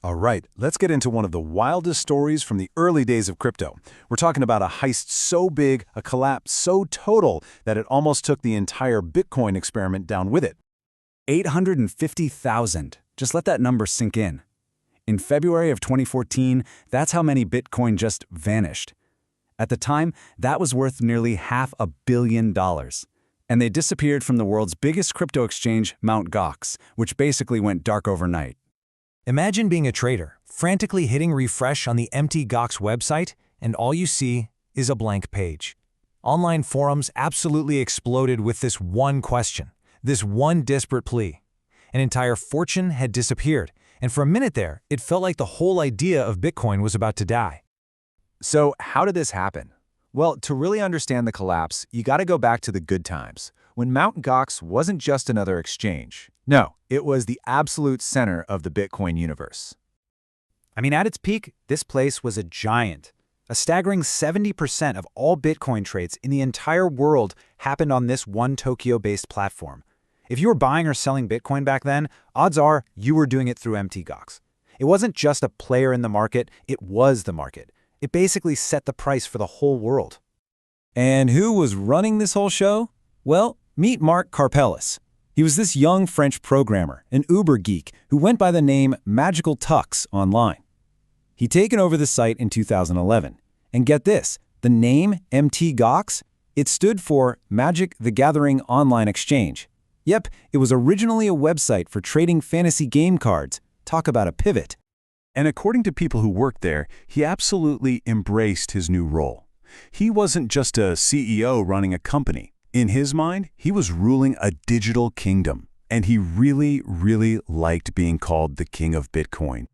All right, let's get into one of the wildest stories from the early days of crypto. We're talking about a heist so big, a collapse so total, that it almost took the entire Bitcoin experiment down with it. 850,000. Just let that number sink in. In February of 2014, that's how many Bitcoin just vanished. At the time, that was worth nearly $500 million. And they disappeared from the world's biggest crypto exchange, Mt. Gox, which basically went dark overnight. Imagine being a trader, frantically hitting refresh on the empty Gox website, and all you see is a blank page. Online forums absolutely exploded with this one question, this one desperate plea. An entire fortune had disappeared, and for a minute there, it felt like the whole idea of Bitcoin was about to die. So how did this happen? Well, to really understand the collapse, you got to go back to the good times, when Mt. Gox wasn't just another exchange. No, it was the absolute center of the Bitcoin universe. I mean, at its peak, this place was a giant. A staggering 70% of all Bitcoin trades in the entire world happened on this one Tokyo-based platform. If you were buying or selling Bitcoin back then, odds are you were doing it through Mt. Gox. It wasn't just a player in the market, it was the market. It basically set the price for the whole world. And who was running this whole show? Well, meet Mark Karpelès. He was this young French programmer, an Uber geek, who went by the name Magical Tux online. He'd taken over the site in 2011. And get this, the name Mt. Gox, it stood for Magic the Gathering Online Exchange. Yep, it was originally a website for trading fantasy game cards. Talk about a pivot. And according to people who worked there, he absolutely embraced his new role. He wasn't just a CEO running a company. In his mind, he was ruling a digital kingdom, and he really, really liked being called the king of Bitcoin.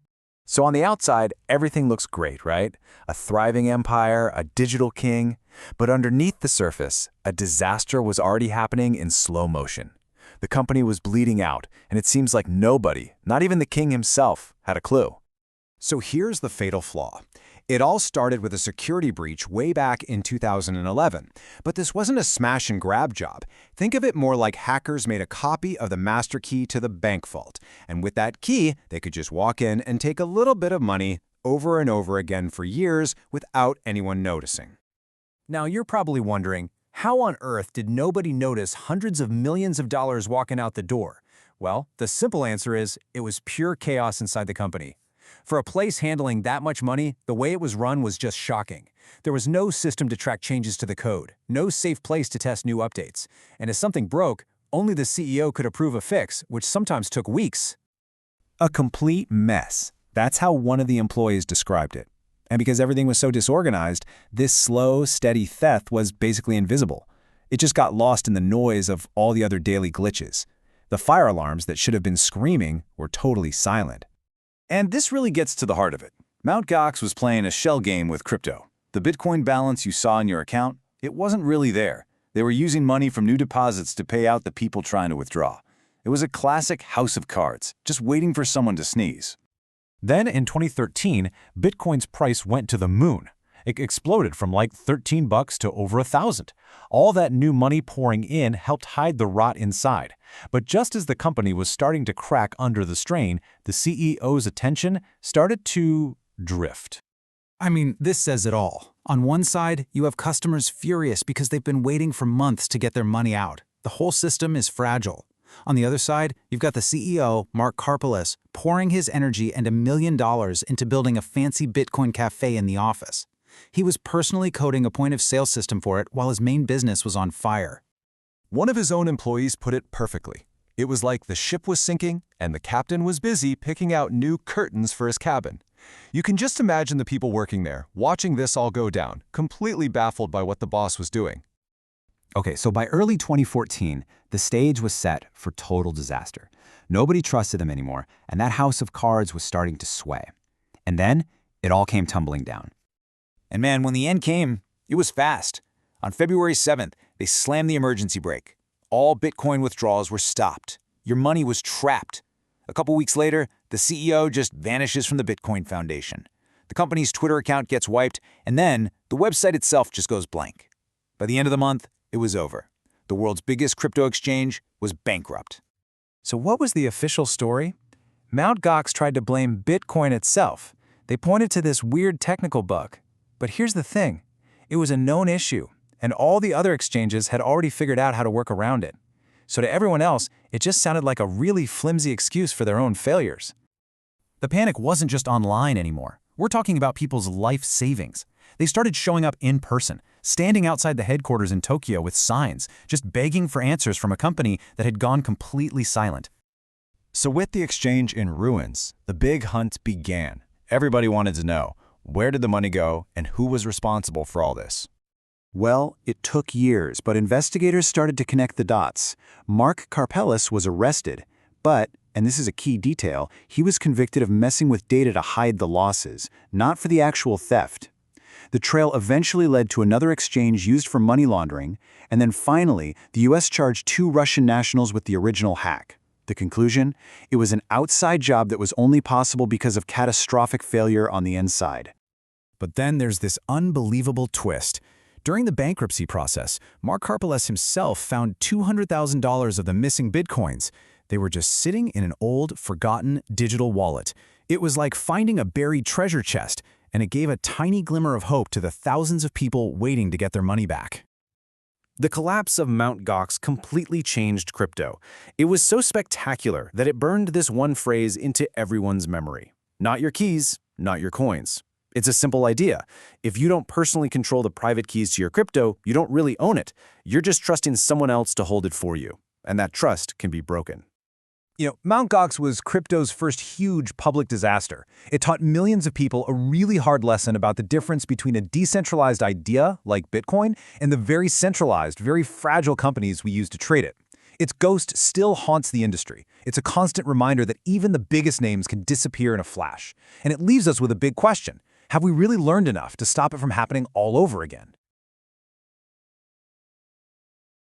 So on the outside, everything looks great, right? A thriving empire, a digital king. But underneath the surface, a disaster was already happening in slow motion. The company was bleeding out, and it seems like nobody, not even the king himself, had a clue. So here's the fatal flaw. It all started with a security breach way back in 2011. But this wasn't a smash and grab job. Think of it more like hackers made a copy of the master key to the bank vault. And with that key, they could just walk in and take a little bit of money over and over again for years without anyone noticing. Now you're probably wondering, how on earth did nobody notice hundreds of millions of dollars walking out the door? Well, the simple answer is it was pure chaos inside the company. For a place handling that much money, the way it was run was just shocking. There was no system to track changes to the code, no safe place to test new updates. And if something broke, only the CEO could approve a fix, which sometimes took weeks. A complete mess. That's how one of the employees described it. And because everything was so disorganized, this slow, steady theft was basically invisible. It just got lost in the noise of all the other daily glitches. The fire alarms that should have been screaming were totally silent. And this really gets to the heart of it. Mt. Gox was playing a shell game with crypto. The Bitcoin balance you saw in your account, it wasn't really there. They were using money from new deposits to pay out the people trying to withdraw. It was a classic house of cards, just waiting for someone to sneeze. Then in 2013, Bitcoin's price went to the moon. It exploded from like $13 to over $1,000. All that new money pouring in helped hide the rot inside. But just as the company was starting to crack under the strain, the CEO's attention started to drift. I mean, this says it all. On one side, you have customers furious because they've been waiting for months to get their money out. The whole system is fragile. On the other side, you've got the CEO, Mark Karpelès, pouring his energy and $1 million into building a fancy Bitcoin cafe in the office. He was personally coding a point-of-sale system for it while his main business was on fire. One of his own employees put it perfectly. It was like the ship was sinking, and the captain was busy picking out new curtains for his cabin. You can just imagine the people working there, watching this all go down, completely baffled by what the boss was doing. Okay, so by early 2014, the stage was set for total disaster. Nobody trusted them anymore, and that house of cards was starting to sway. And then, it all came tumbling down. And man, when the end came, it was fast. On February 7th, they slammed the emergency brake. All Bitcoin withdrawals were stopped. Your money was trapped. A couple weeks later, the CEO just vanishes from the Bitcoin Foundation. The company's Twitter account gets wiped, and then the website itself just goes blank. By the end of the month, it was over. The world's biggest crypto exchange was bankrupt. So what was the official story? Mt. Gox tried to blame Bitcoin itself. They pointed to this weird technical bug. But here's the thing. It was a known issue, and all the other exchanges had already figured out how to work around it. So to everyone else, it just sounded like a really flimsy excuse for their own failures. The panic wasn't just online anymore. We're talking about people's life savings. They started showing up in person, standing outside the headquarters in Tokyo with signs, just begging for answers from a company that had gone completely silent. So with the exchange in ruins, the big hunt began. Everybody wanted to know, where did the money go and who was responsible for all this? Well, it took years, but investigators started to connect the dots. Mark Karpelès was arrested, but, and this is a key detail, he was convicted of messing with data to hide the losses, not for the actual theft. The trail eventually led to another exchange used for money laundering, and then finally, the US charged 2 Russian nationals with the original hack. The conclusion? It was an outside job that was only possible because of catastrophic failure on the inside. But then there's this unbelievable twist. During the bankruptcy process, Mark Karpelès himself found $200,000 of the missing Bitcoins. They were just sitting in an old, forgotten digital wallet. It was like finding a buried treasure chest, and it gave a tiny glimmer of hope to the thousands of people waiting to get their money back. The collapse of Mt. Gox completely changed crypto. It was so spectacular that it burned this one phrase into everyone's memory. Not your keys, not your coins. It's a simple idea. If you don't personally control the private keys to your crypto, you don't really own it. You're just trusting someone else to hold it for you. And that trust can be broken. Mt. Gox was crypto's first huge public disaster. It taught millions of people a really hard lesson about the difference between a decentralized idea, like Bitcoin, and the very centralized, very fragile companies we use to trade it. Its ghost still haunts the industry. It's a constant reminder that even the biggest names can disappear in a flash. And it leaves us with a big question. Have we really learned enough to stop it from happening all over again?